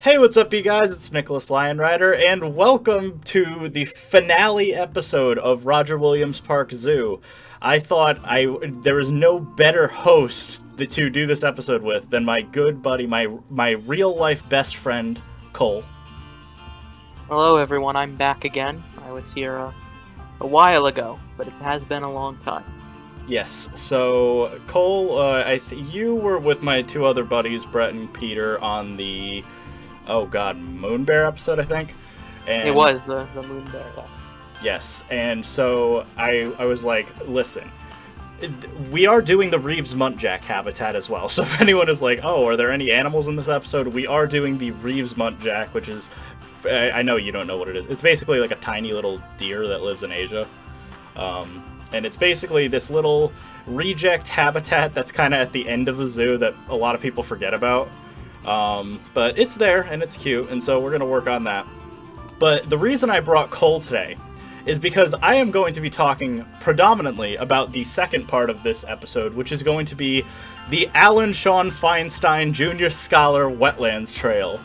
Hey, what's up, you guys? It's IAmTheLionRider, and welcome to the finale episode of Roger Williams Park Zoo. I thought there was no better host to do this episode with than my good buddy, my real life best friend, Cole. Hello everyone, I'm back again. I was here a while ago, but it has been a long time. Yes, so Cole, you were with my two other buddies, Brett and Peter, on the Moon Bear episode, I think. And it was the Moon Bear, yes. Yes, and so I was like, listen, we are doing the Reeves muntjac habitat as well. So if anyone is like, oh, are there any animals in this episode? We are doing the Reeves muntjac, which is, I know you don't know what it is. It's basically like a tiny little deer that lives in Asia. And it's basically this little reject habitat that's kind of at the end of the zoo that a lot of people forget about. But it's there, and it's cute, and so we're going to work on that. But the reason I brought Cole today is because I am going to be talking predominantly about the second part of this episode, which is going to be the Shawn Feinstein Junior Scholar Wetlands Trail.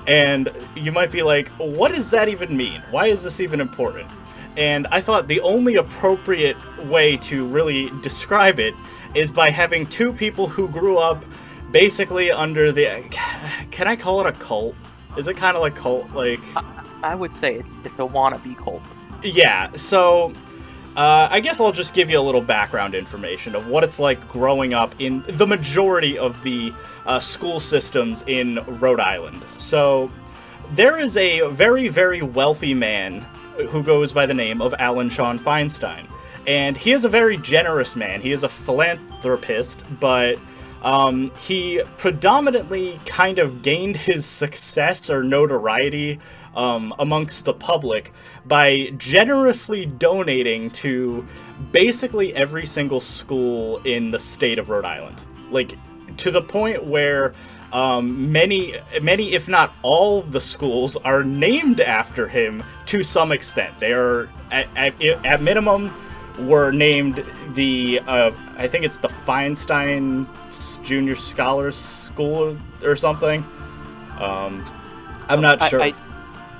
And you might be like, what does that even mean? Why is this even important? And I thought the only appropriate way to really describe it is by having two people who grew up basically under the... Can I call it a cult? Is it kind of like cult? Like, I would say it's a wannabe cult. Yeah, so I guess I'll just give you a little background information of what it's like growing up in the majority of the school systems in Rhode Island. So there is a very, very wealthy man who goes by the name of Shawn Feinstein. And he is a very generous man. He is a philanthropist, but he predominantly kind of gained his success or notoriety amongst the public by generously donating to basically every single school in the state of Rhode Island. Like, to the point where many, if not all, the schools are named after him to some extent. They are, at minimum, were named the, I think it's the Feinstein Junior Scholars School or something. I'm not sure.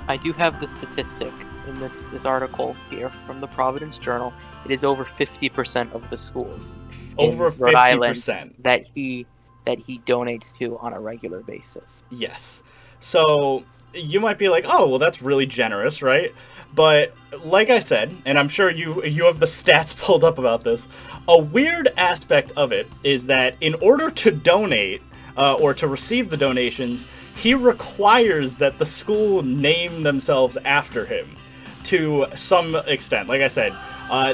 I do have the statistic in this article here from the Providence Journal. It is over 50% of the schools over in Rhode 50% Island that he donates to on a regular basis. Yes. So you might be like, oh, well, that's really generous, right? But like I said, and I'm sure you have the stats pulled up about this, a weird aspect of it is that in order to donate or to receive the donations, he requires that the school name themselves after him to some extent. Like I said,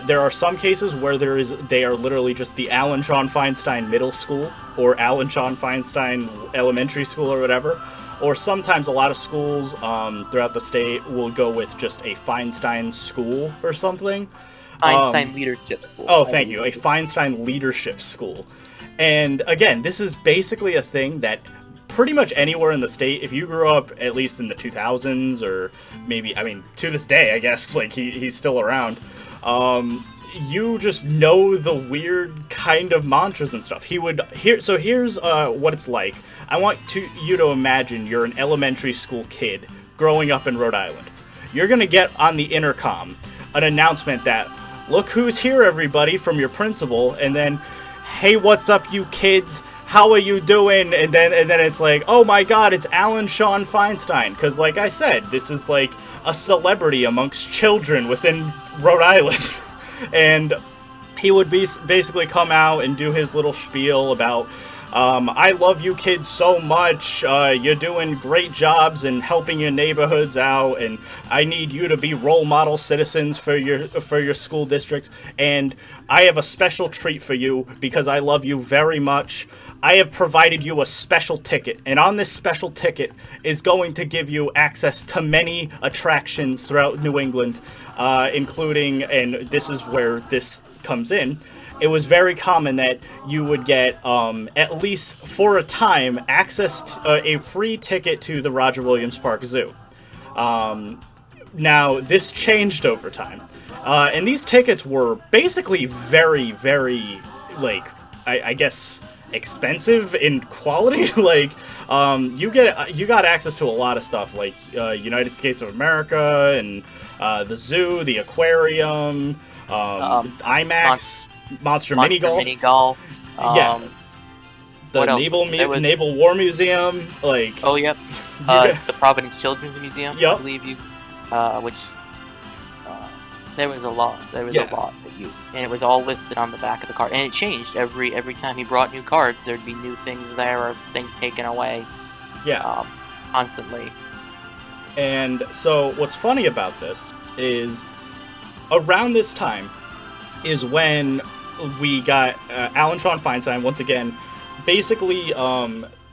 there are some cases where they are literally just the Shawn Feinstein Middle School or Shawn Feinstein Elementary School or whatever. Or sometimes a lot of schools throughout the state will go with just a Feinstein School or something. Feinstein Leadership School. Oh, thank you. A Feinstein Leadership School. And again, this is basically a thing that pretty much anywhere in the state, if you grew up at least in the 2000s or maybe, I mean, to this day, I guess, like he's still around, you just know the weird kind of mantras and stuff. So here's what it's like. I want you to imagine you're an elementary school kid growing up in Rhode Island. You're going to get on the intercom an announcement that, look who's here, everybody, from your principal, and then, hey, what's up, you kids? How are you doing? And then it's like, oh my god, it's Shawn Feinstein. Because like I said, this is like a celebrity amongst children within Rhode Island. And he would basically come out and do his little spiel about, I love you kids so much, you're doing great jobs and helping your neighborhoods out, and I need you to be role model citizens for your school districts, and I have a special treat for you because I love you very much. I have provided you a special ticket, and on this special ticket is going to give you access to many attractions throughout New England, including, and this is where this comes in, it was very common that you would get, at least for a time, access to a free ticket to the Roger Williams Park Zoo. Now, this changed over time, and these tickets were basically very, very, like, I guess, expensive in quality. Like, you got access to a lot of stuff, like United States of America and the zoo, the aquarium, IMAX, Monster Mini Golf. Yeah. The Naval War Museum, like... Oh, yep. The Providence Children's Museum, yep. I believe you. Which... there was a lot. There was a lot that and it was all listed on the back of the card. And it changed every time he brought new cards. There'd be new things there or things taken away. Yeah. Constantly. And so what's funny about this is around this time is when we got Shawn Feinstein, once again, basically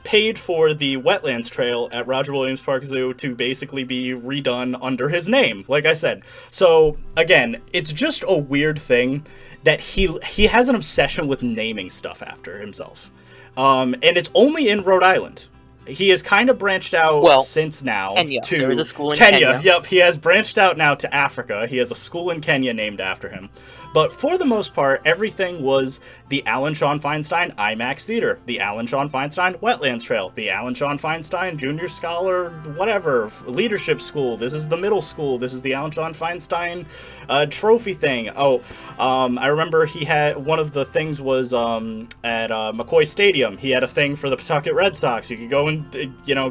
paid for the Wetlands Trail at Roger Williams Park Zoo to basically be redone under his name, like I said. So, again, it's just a weird thing that he has an obsession with naming stuff after himself. And it's only in Rhode Island. He has kind of branched out since now Kenya. to there is a school in Kenya. Yep, he has branched out now to Africa. He has a school in Kenya named after him. But for the most part, everything was the Shawn Feinstein IMAX Theater, the Shawn Feinstein Wetlands Trail, the Shawn Feinstein Junior Scholar, whatever, Leadership School. This is the middle school. This is the Shawn Feinstein trophy thing. I remember he had, one of the things was at McCoy Stadium. He had a thing for the Pawtucket Red Sox. You could go and,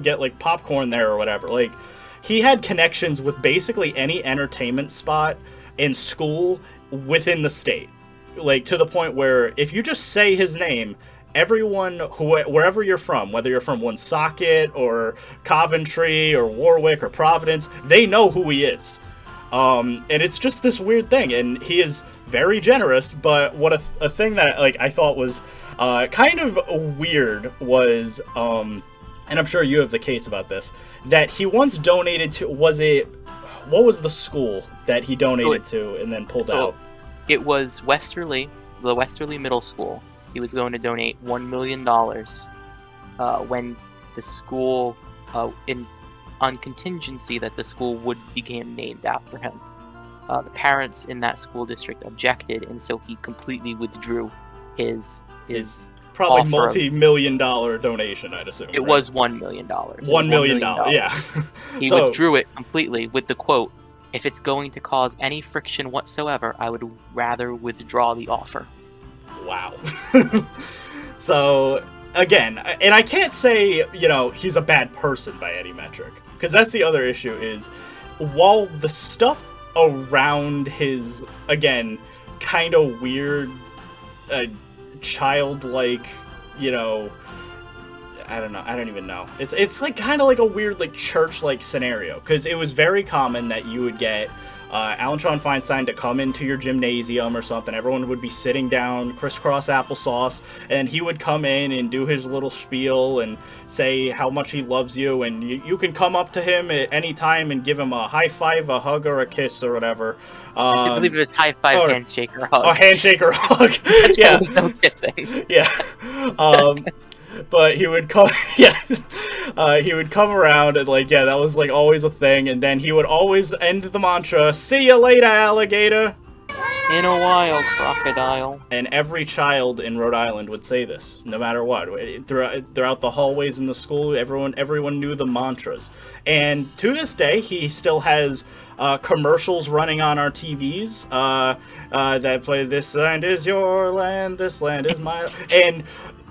get like popcorn there or whatever. Like, he had connections with basically any entertainment spot in school within the state, like to the point where if you just say his name, everyone wherever you're from, whether you're from Woonsocket or Coventry or Warwick or Providence, they know who he is. And it's just this weird thing, and he is very generous. But what a thing that I thought was kind of weird was, and I'm sure you have the case about this, that he once donated to, what was the school that he donated to and then pulled out? It was the Westerly Middle School. He was going to donate $1 million when the school, on contingency that the school would become named after him. The parents in that school district objected, and so he completely withdrew his probably multi-million-dollar donation, I'd assume. It was $1 million. $1 million, yeah. He withdrew it completely with the quote, "If it's going to cause any friction whatsoever, I would rather withdraw the offer." Wow. So, again, and I can't say, he's a bad person by any metric, because that's the other issue is, while the stuff around his, again, kind of weird, childlike, I don't know. I don't even know. It's like kind of like a weird like church-like scenario, because it was very common that you would get Shawn Feinstein to come into your gymnasium or something. Everyone would be sitting down, crisscross applesauce, and he would come in and do his little spiel and say how much he loves you, and you can come up to him at any time and give him a high five, a hug, or a kiss or whatever. I believe it was high five, handshake, or hug. A handshake or hug. Yeah. No kissing. Yeah. But he would come, he would come around and that was always a thing, and then he would always end the mantra, "See you later, alligator." In a while, crocodile. And every child in Rhode Island would say this, no matter what. Throughout the hallways in the school, everyone knew the mantras. And to this day, he still has commercials running on our TVs that play, "This land is your land, this land is my..." And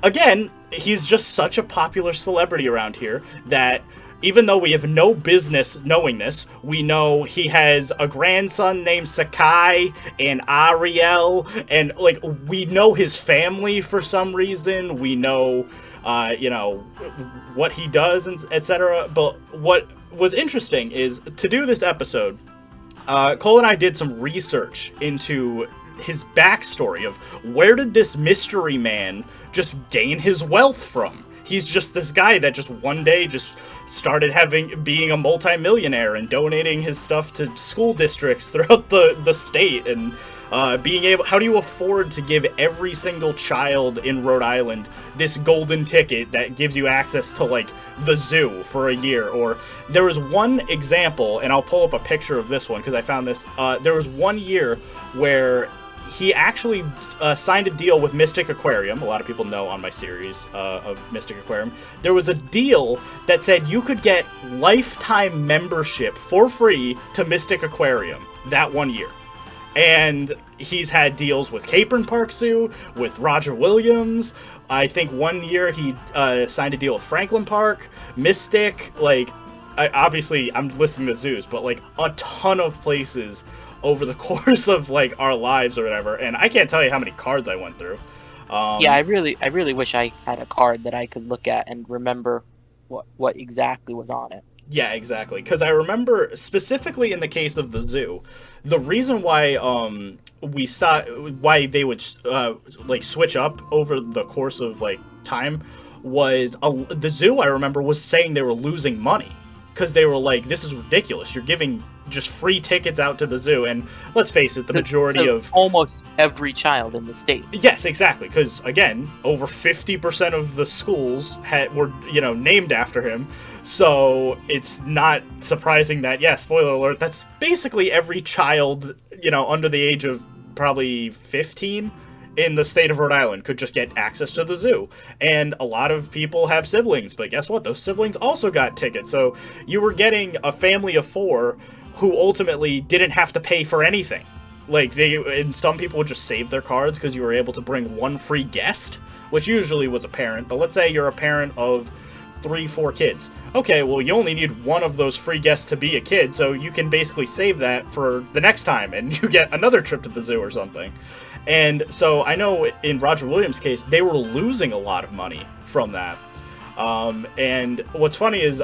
again, he's just such a popular celebrity around here that even though we have no business knowing this, we know he has a grandson named Sakai and Ariel, and we know his family for some reason. We know, what he does, and etc. But what was interesting is, to do this episode, Cole and I did some research into his backstory of where did this mystery man just gain his wealth from. He's just this guy that just one day just started being a multimillionaire and donating his stuff to school districts throughout the state, and how do you afford to give every single child in Rhode Island this golden ticket that gives you access to the zoo for a year? Or there was one example, and I'll pull up a picture of this one because I found this. There was one year where he actually signed a deal with Mystic Aquarium. A lot of people know on my series of Mystic Aquarium. There was a deal that said you could get lifetime membership for free to Mystic Aquarium that 1 year. And he's had deals with Capron Park Zoo, with Roger Williams. I think 1 year he signed a deal with Franklin Park, Mystic. Like, obviously, I'm listening to zoos, but like a ton of places over the course of like our lives or whatever. And I can't tell you how many cards I went through. Yeah, I really wish I had a card that I could look at and remember what exactly was on it. Yeah, exactly. Because I remember specifically in the case of the zoo, the reason why why they would like switch up over the course of like time was the zoo. I remember was saying they were losing money because they were like, "This is ridiculous. You're giving just free tickets out to the zoo." And let's face it, the majority of almost every child in the state. Yes, exactly. Because again, over 50% of the schools were named after him. So it's not surprising that, yeah, spoiler alert, that's basically every child, under the age of probably 15 in the state of Rhode Island could just get access to the zoo. And a lot of people have siblings, but guess what? Those siblings also got tickets. So you were getting a family of 4 who ultimately didn't have to pay for anything. Like, and some people would just save their cards because you were able to bring one free guest, which usually was a parent. But let's say you're a parent of 3-4 kids. Okay, well, you only need one of those free guests to be a kid, so you can basically save that for the next time, and you get another trip to the zoo or something. And so I know in Roger Williams' case, they were losing a lot of money from that. And what's funny is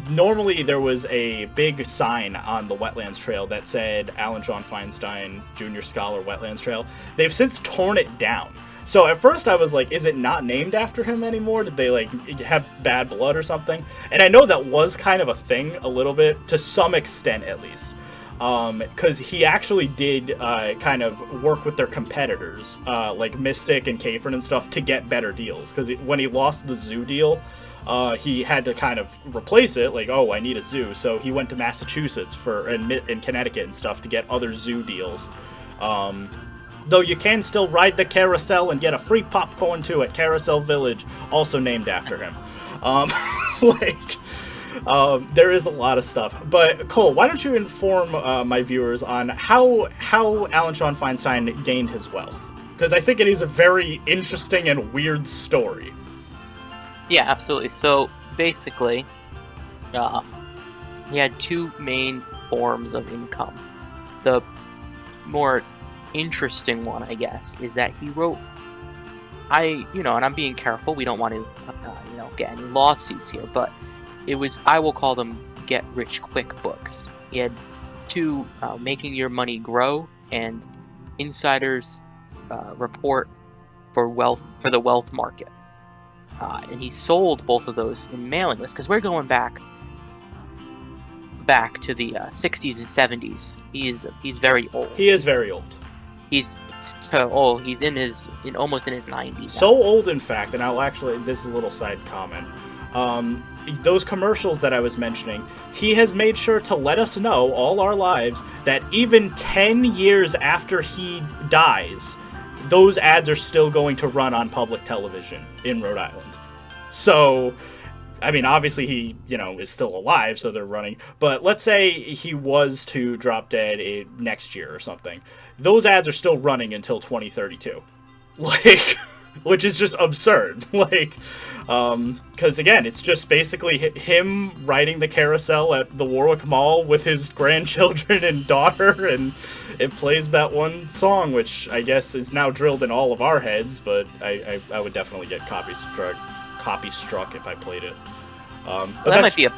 normally there was a big sign on the Wetlands Trail that said Alan Shawn Feinstein Junior Scholar Wetlands Trail. They've since torn it down. So at first I was like, is it not named after him anymore? Did they like have bad blood or something? And I know that was kind of a thing a little bit, to some extent at least. Because he actually did kind of work with their competitors, like Mystic and Capron and stuff, to get better deals. Because when he lost the zoo deal, he had to kind of replace it, like, oh, I need a zoo. So he went to Massachusetts and Connecticut and stuff to get other zoo deals. Though you can still ride the carousel and get a free popcorn too at Carousel Village, also named after him. There is a lot of stuff. But Cole, why don't you inform my viewers on how Alan Shawn Feinstein gained his wealth? Because I think it is a very interesting and weird story. Yeah, absolutely. So basically, he had 2 main forms of income. The more interesting one, I guess, is that he wrote, and I'm being careful, we don't want to get any lawsuits here, but it was, I will call them get rich quick books. He had 2, Making Your Money Grow and Insider's Report for the Wealth Market, and he sold both of those in mailing lists, because we're going back to the 60s and 70s. He's very old. He is very old. He's so old. He's almost in his 90s now. So old, in fact, and I'll actually, this is a little side comment. Those commercials that I was mentioning, he has made sure to let us know all our lives that even 10 years after he dies, those ads are still going to run on public television in Rhode Island. So, I mean, obviously he, is still alive, so they're running. But let's say he was to drop dead next year or something. Those ads are still running until 2032. Like, which is just absurd. Like, because again, it's just basically him riding the carousel at the Warwick Mall with his grandchildren and daughter, and it plays that one song, which I guess is now drilled in all of our heads, but I would definitely get copy struck if I played it. But that might be in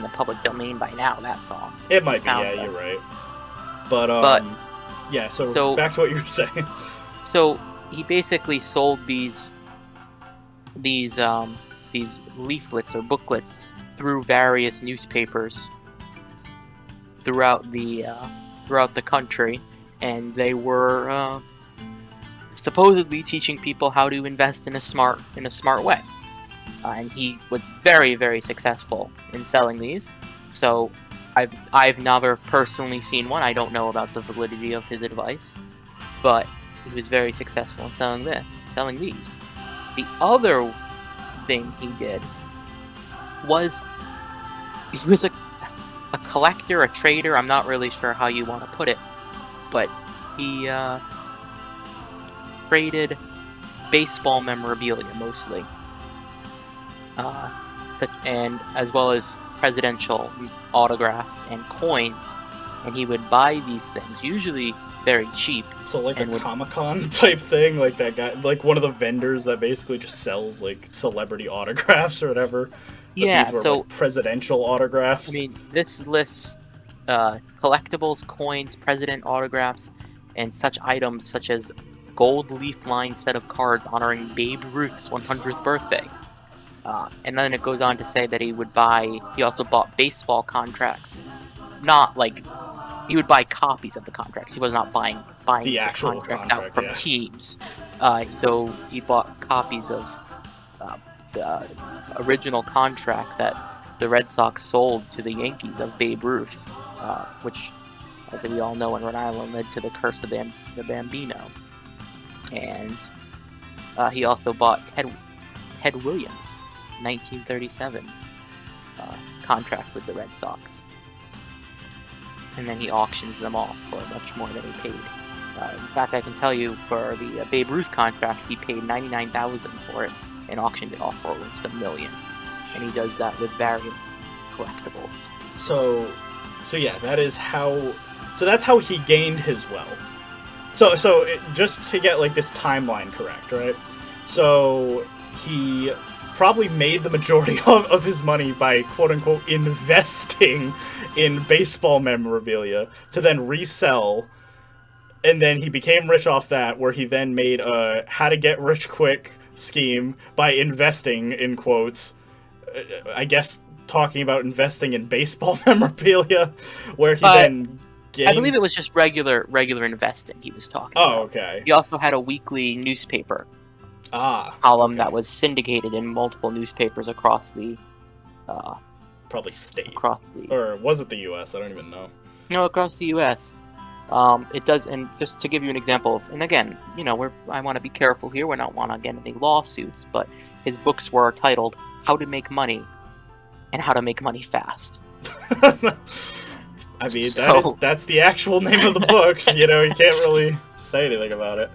the public domain by now, that song. It might be, yeah, you're right. But yeah, so back to what you were saying. So he basically sold these leaflets or booklets through various newspapers throughout the country, and they were supposedly teaching people how to invest in a smart way. And he was very, very successful in selling these. So I've never personally seen one. I don't know about the validity of his advice, but he was very successful in selling these. The other thing he did was he was a collector, a trader. I'm not really sure how you want to put it, but he traded baseball memorabilia mostly, and as well as presidential autographs and coins. And he would buy these things, usually very cheap. So like a Comic-Con type thing, like that guy, like one of the vendors that basically just sells like celebrity autographs or whatever. Yeah, these were, so like, presidential autographs. I mean, this lists collectibles, coins, president autographs, and such items such as gold leaf-lined set of cards honoring Babe Ruth's 100th birthday. And then it goes on to say that he also bought baseball contracts. Not like, he would buy copies of the contracts. He was not buying the actual contract out from teams. So he bought copies of the original contract that the Red Sox sold to the Yankees of Babe Ruth, which, as we all know, in Rhode Island led to the curse of the Bambino. And he also bought Ted Williams' 1937 contract with the Red Sox. And then he auctions them off for much more than he paid. In fact, I can tell you, for the Babe Ruth contract, he paid $99,000 for it and auctioned it off for almost $1 million. And he does that with various collectibles. So yeah, that's how he gained his wealth. So just to get like this timeline correct, right? So he probably made the majority of his money by quote-unquote investing in baseball memorabilia to then resell, and then he became rich off that, where he then made a how to get rich quick scheme by investing, in quotes, I guess talking about investing in baseball memorabilia, where he then gained... I believe it was just regular investing he was talking about. Oh, okay. He also had a weekly newspaper column that was syndicated in multiple newspapers across the probably state. Or was it the U.S.? I don't even know. No, across the U.S. It does, and just to give you an example, and again, I want to be careful here. We're not want to get any lawsuits, but his books were titled "How to Make Money" and "How to Make Money Fast." I mean, that's the actual name of the books. You can't really say anything about it.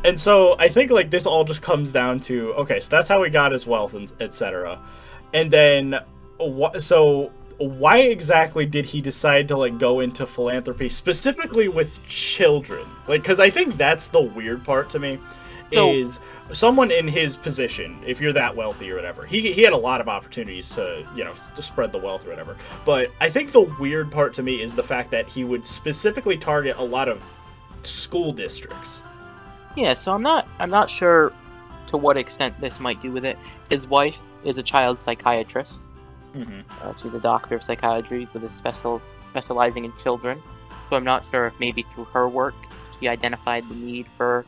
And so I think like this all just comes down to, okay, so that's how he got his wealth, and etc. And then, so why exactly did he decide to like go into philanthropy specifically with children? Like, because I think that's the weird part to me, is someone in his position, if you're that wealthy or whatever, he had a lot of opportunities to to spread the wealth or whatever. But I think the weird part to me is the fact that he would specifically target a lot of school districts. Yeah, so I'm not sure to what extent this might do with it. His wife is a child psychiatrist. Mm-hmm. She's a doctor of psychiatry with a specializing in children. So I'm not sure if maybe through her work she identified the need for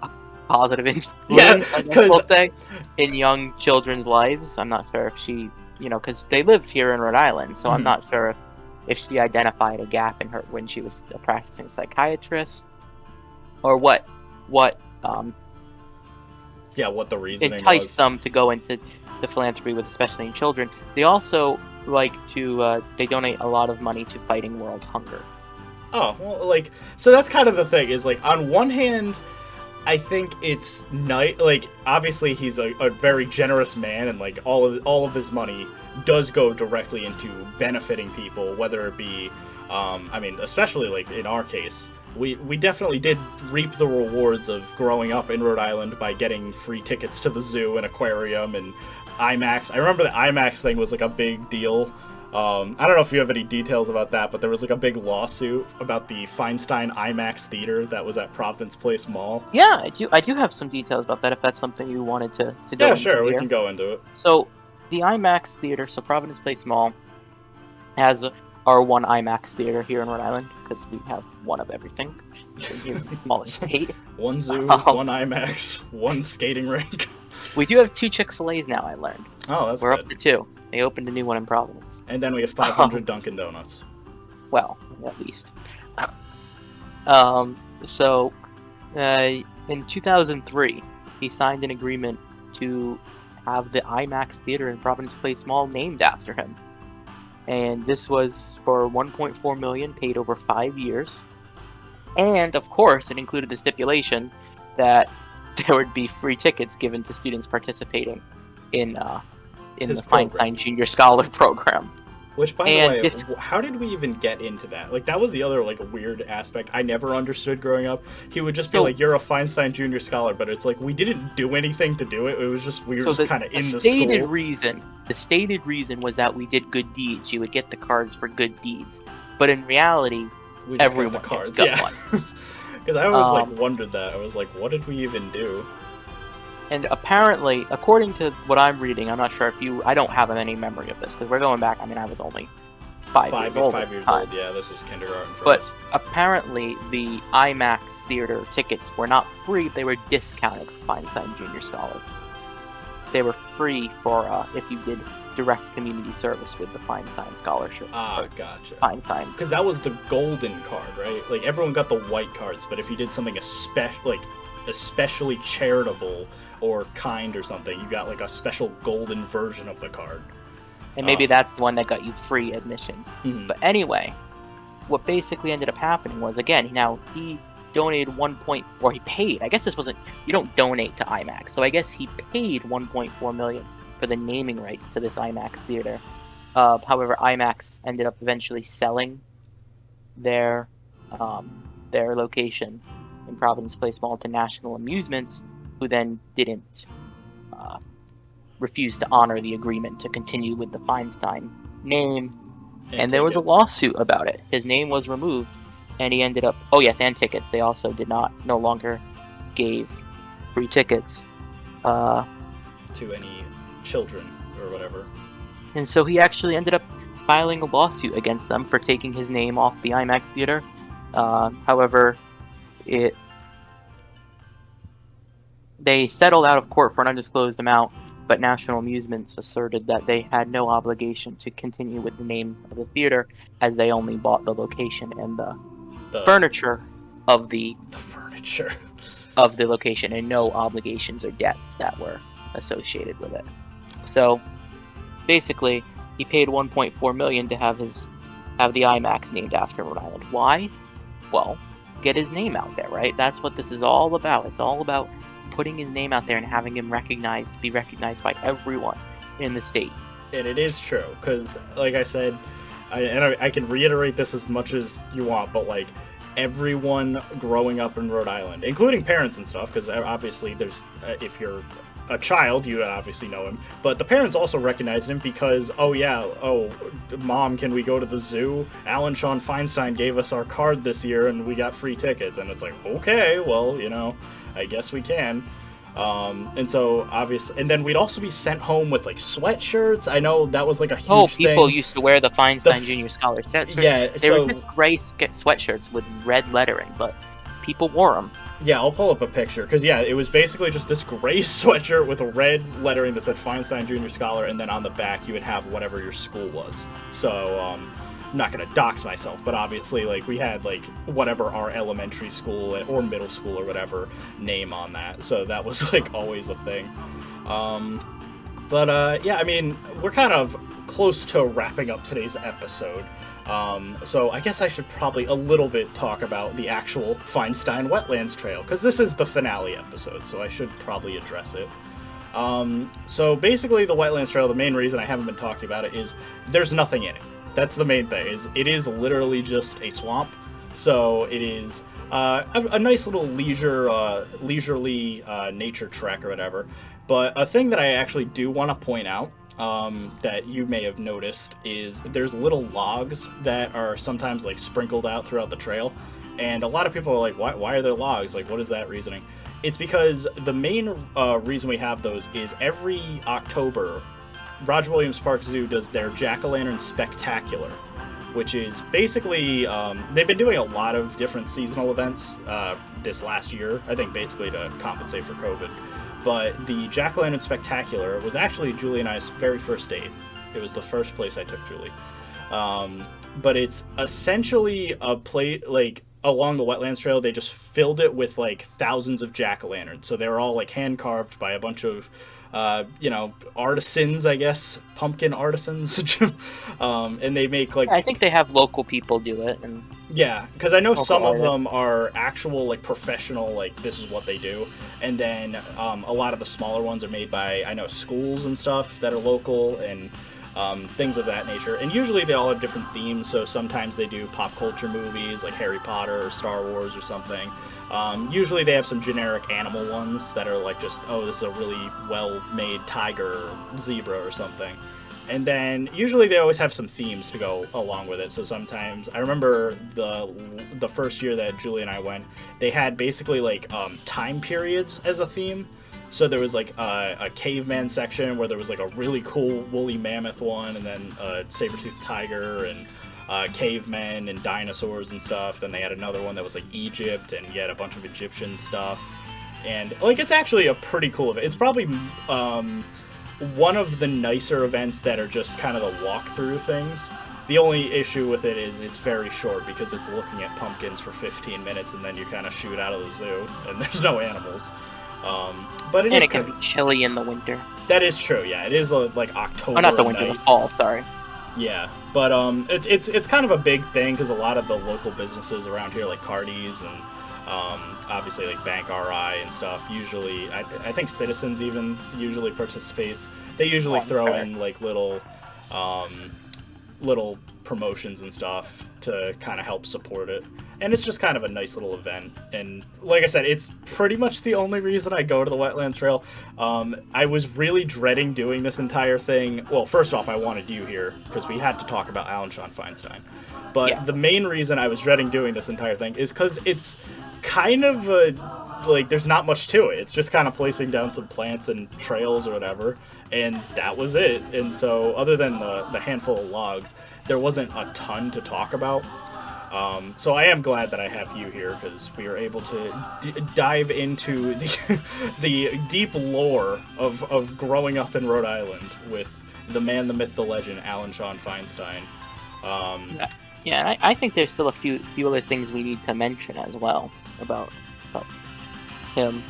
a positive influence, we'll say, in young children's lives. I'm not sure if she, because they live here in Rhode Island, so I'm not sure if she identified a gap in her when she was a practicing psychiatrist. Or what the reasoning enticed them to go into the philanthropy with, especially in children. They also like to they donate a lot of money to fighting world hunger. Oh, well, so that's kind of the thing, is on one hand, I think it's nice, obviously he's a very generous man, and all of his money does go directly into benefiting people, whether it be especially in our case, we definitely did reap the rewards of growing up in Rhode Island by getting free tickets to the zoo and aquarium and IMAX. I remember the IMAX thing was a big deal. I don't know if you have any details about that, but there was a big lawsuit about the Feinstein IMAX theater that was at Providence Place Mall. Yeah, I do have some details about that, if that's something you wanted to go into. Yeah, sure, we can go into it. So the IMAX theater, so Providence Place Mall, has our one IMAX theater here in Rhode Island, because we have one of everything here in the smallest state. One zoo, one IMAX, one skating rink. We do have 2 Chick-fil-A's now, I learned. Oh, that's We're good. up to 2. They opened a new one in Providence. And then we have 500 Dunkin' Donuts. Well, at least. So, in 2003, he signed an agreement to have the IMAX theater in Providence Place Mall named after him. And this was for $1.4 million, paid over 5 years. And of course, it included the stipulation that there would be free tickets given to students participating in His the program. Feinstein Junior Scholar Program. Which, by And the way, this- how did we even get into that? Like, that was the other, like, weird aspect I never understood growing up. He would just be So- like, you're a Feinstein Junior Scholar, but it's like, we didn't do anything to do it. It was just, we were So just kind of in the stated school. the stated reason was that we did good deeds. You would get the cards for good deeds. But in reality, We just got everyone the has cards, got yeah. one. Because I always, like, wondered that. I was like, what did we even do? And apparently, according to what I'm reading, I'm not sure if I don't have any memory of this because we're going back. I mean, I was only 5 years old. 5 years old, yeah. This is kindergarten for But us. apparently, the IMAX theater tickets were not free; they were discounted for Feinstein Junior Scholar. They were free for if you did direct community service with the Feinstein Scholarship. Ah, gotcha. Feinstein. Because that was the golden card, right? Like, everyone got the white cards, but if you did something especially charitable or kind or something, you got, like, a special golden version of the card. And maybe that's the one that got you free admission. Mhm. But anyway, what basically ended up happening was, again, now he donated he paid. I guess this wasn't, you don't donate to IMAX. So I guess he paid $1.4 million for the naming rights to this IMAX theater. However, IMAX ended up eventually selling their location in Providence Place Mall to National Amusements, who then didn't refuse to honor the agreement to continue with the Feinstein name. And there was a tickets. lawsuit about it. His name was removed, and he ended up. Oh yes, and tickets. They also no longer gave free tickets. To any children or whatever. And so he actually ended up filing a lawsuit against them for taking his name off the IMAX theater. However, they settled out of court for an undisclosed amount, but National Amusements asserted that they had no obligation to continue with the name of the theater, as they only bought the location and the furniture of the furniture of the location, and no obligations or debts that were associated with it. So basically, he paid $1.4 million to have the IMAX named after Rhode Island. Why? Well, get his name out there, right? That's what this is all about. It's all about putting his name out there and having him be recognized by everyone in the state. And it is true, because, like I said, I can reiterate this as much as you want, but, like, everyone growing up in Rhode Island, including parents and stuff, because obviously there's, if you're a child, you obviously know him, but the parents also recognize him because, Mom, can we go to the zoo? Shawn Feinstein gave us our card this year and we got free tickets, and it's like, okay, well, I guess we can. And so obviously, and then we'd also be sent home with like sweatshirts. I know that was like a huge thing. People used to wear the Feinstein Junior Scholar sweatshirts. Yeah, they were just gray sweatshirts with red lettering, but people wore them. Yeah, I'll pull up a picture, because it was basically just this gray sweatshirt with a red lettering that said Feinstein Junior Scholar, and then on the back you would have whatever your school was. So I'm not gonna dox myself, but obviously, like, we had like whatever our elementary school or middle school or whatever name on that, so that was like always a thing. Yeah, I mean, we're kind of close to wrapping up today's episode. So I guess I should probably a little bit talk about the actual Feinstein Wetlands Trail, because this is the finale episode, so I should probably address it. So basically the Wetlands Trail, the main reason I haven't been talking about it is there's nothing in it. That's the main thing. It is literally just a swamp. So it is a nice little leisurely nature trek or whatever. But a thing that I actually do want to point out that you may have noticed is there's little logs that are sometimes like sprinkled out throughout the trail. And a lot of people are like, why are there logs? Like, what is that reasoning? It's because the main reason we have those is every October, Roger Williams Park Zoo does their Jack-o'-lantern Spectacular, which is basically, they've been doing a lot of different seasonal events this last year, I think basically to compensate for COVID. But the Jack-o'-lantern Spectacular was actually Julie and I's very first date. It was the first place I took Julie. But it's essentially a along the Wetlands Trail, they just filled it with like thousands of jack-o'-lanterns. So they were all like hand carved by a bunch of artisans, I guess, pumpkin artisans. And they make like, I think they have local people do it, and yeah, because I know some of artists. them are actual like professional, like this is what they do, and then a lot of the smaller ones are made by, I know, schools and stuff that are local, and things of that nature. And usually they all have different themes, so sometimes they do pop culture movies like Harry Potter or Star Wars or something. Usually they have some generic animal ones that are like just, oh, this is a really well-made tiger or zebra or something. And then usually they always have some themes to go along with it. So sometimes, I remember the first year that Julie and I went, they had basically like time periods as a theme. So there was like a caveman section where there was like a really cool woolly mammoth one, and then a saber-toothed tiger, and cavemen and dinosaurs and stuff. Then they had another one that was like Egypt, and you had a bunch of Egyptian stuff. And like, it's actually a pretty cool event. It's probably one of the nicer events that are just kind of the walkthrough things. The only issue with it is it's very short, because it's looking at pumpkins for 15 minutes and then you kind of shoot out of the zoo and there's no animals. But it can be chilly in the winter. That is true, yeah. It is like October. Oh, not the winter, the fall. Sorry. Yeah, but it's kind of a big thing, because a lot of the local businesses around here, like Cardi's and obviously like Bank RI and stuff, usually I think Citizens even usually participates. They usually throw in like little promotions and stuff to kind of help support it. And it's just kind of a nice little event. And like I said, it's pretty much the only reason I go to the Wetlands Trail. I was really dreading doing this entire thing. Well, first off, I wanted you here because we had to talk about Shawn Feinstein. But the main reason I was dreading doing this entire thing is because it's kind of like, there's not much to it. It's just kind of placing down some plants and trails or whatever. And that was it. And so other than the handful of logs, there wasn't a ton to talk about. So I am glad that I have you here, because we are able to dive into the deep lore of growing up in Rhode Island with the man, the myth, the legend, Shawn Feinstein. Yeah, I think there's still a few other things we need to mention as well about him,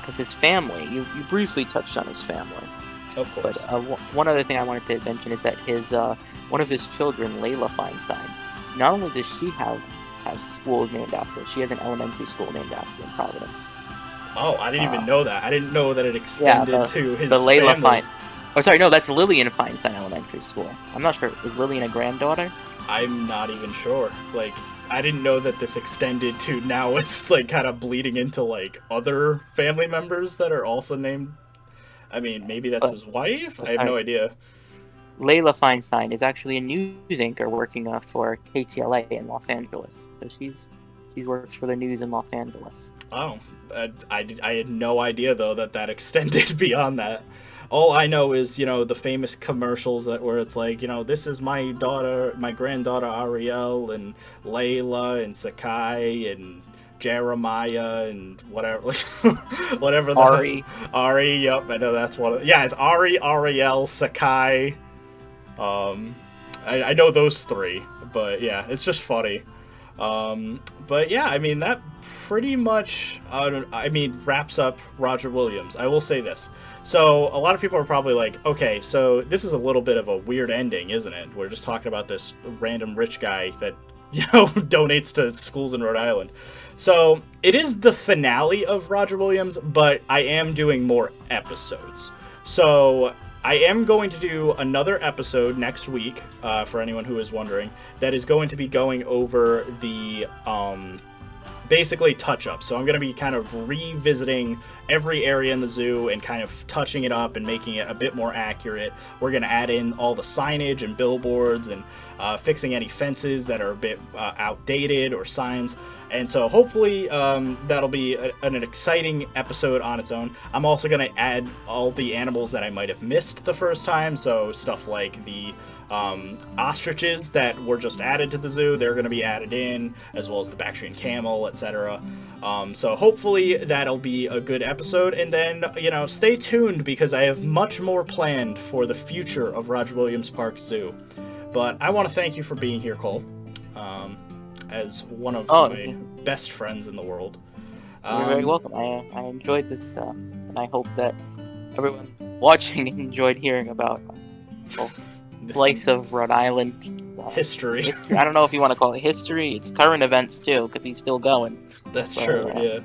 because his family. You briefly touched on his family. Of course. But one other thing I wanted to mention is that his one of his children, Layla Feinstein, not only does she have schools named after her, she has an elementary school named after her in Providence. Oh, I didn't even know that. I didn't know that it extended to his the Layla family. Oh, sorry, no, that's Lillian Feinstein Elementary School. I'm not sure. Is Lillian a granddaughter? I'm not even sure. Like, I didn't know that this extended to, now it's like kind of bleeding into like other family members that are also named. I mean, maybe that's his wife? I have no idea. Layla Feinstein is actually a news anchor working for KTLA in Los Angeles. So she works for the news in Los Angeles. Oh, I had no idea though that extended beyond that. All I know is, the famous commercials where it's like, this is my daughter, my granddaughter Ariel, and Layla, and Sakai, and Jeremiah, and whatever, whatever. Ari. Yep, I know that's one. Yeah, it's Ari, Ariel, Sakai. I know those three, but yeah, it's just funny. But yeah, I mean, that pretty much, wraps up Roger Williams. I will say this. So a lot of people are probably like, okay, so this is a little bit of a weird ending, isn't it? We're just talking about this random rich guy that, donates to schools in Rhode Island. So it is the finale of Roger Williams, but I am doing more episodes. So I am going to do another episode next week, for anyone who is wondering, that is going to be going over the, basically touch-ups. So I'm going to be kind of revisiting every area in the zoo and kind of touching it up and making it a bit more accurate. We're going to add in all the signage and billboards and fixing any fences that are a bit outdated or signs. And so hopefully that'll be an exciting episode on its own. I'm also going to add all the animals that I might have missed the first time. So stuff like the ostriches that were just added to the zoo, they're going to be added in, as well as the Bactrian camel, etc. So hopefully that'll be a good episode. And then, stay tuned, because I have much more planned for the future of Roger Williams Park Zoo. But I want to thank you for being here, Cole. as one of Oh, my best friends in the world. you're very welcome. I enjoyed this, and I hope that everyone watching enjoyed hearing about This slice of Rhode Island history. history. I don't know if you want to call it history. It's current events too, because he's still going. That's So, true, yeah.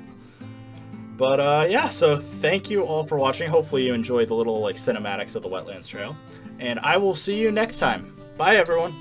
But yeah, so thank you all for watching. Hopefully you enjoyed the little like cinematics of the Wetlands Trail. And I will see you next time. Bye everyone.